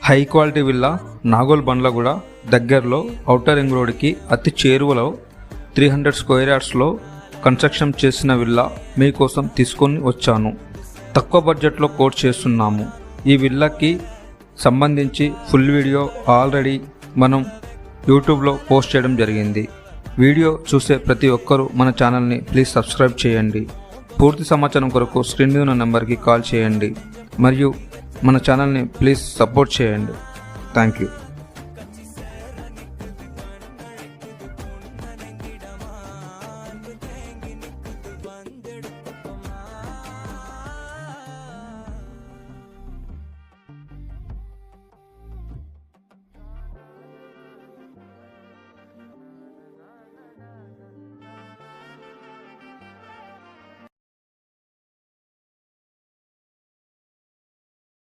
High quality villa Nagole Bandlaguda దగ్గరలో outer ring రోడ్కి అతి చేరువలో 300 స్క్వేర్ యార్డ్స్లో కన్స్ట్రక్షన్ చేసిన విల్లా మీకోసం తీసుకొని వచ్చాను. తక్కువ బడ్జెట్లో కోట్ చేస్తున్నాము. ఈ విల్లాకి సంబంధించి ఫుల్ వీడియో ఆల్రెడీ మనం యూట్యూబ్లో పోస్ట్ చేయడం జరిగింది. వీడియో చూసే ప్రతి ఒక్కరూ మన ఛానల్ని ప్లీజ్ సబ్స్క్రైబ్ చేయండి. పూర్తి సమాచారం కొరకు స్క్రీన్ మీద ఉన్న నెంబర్కి కాల్ చేయండి మరియు మన ఛానల్ని ప్లీజ్ సపోర్ట్ చేయండి. Thank you.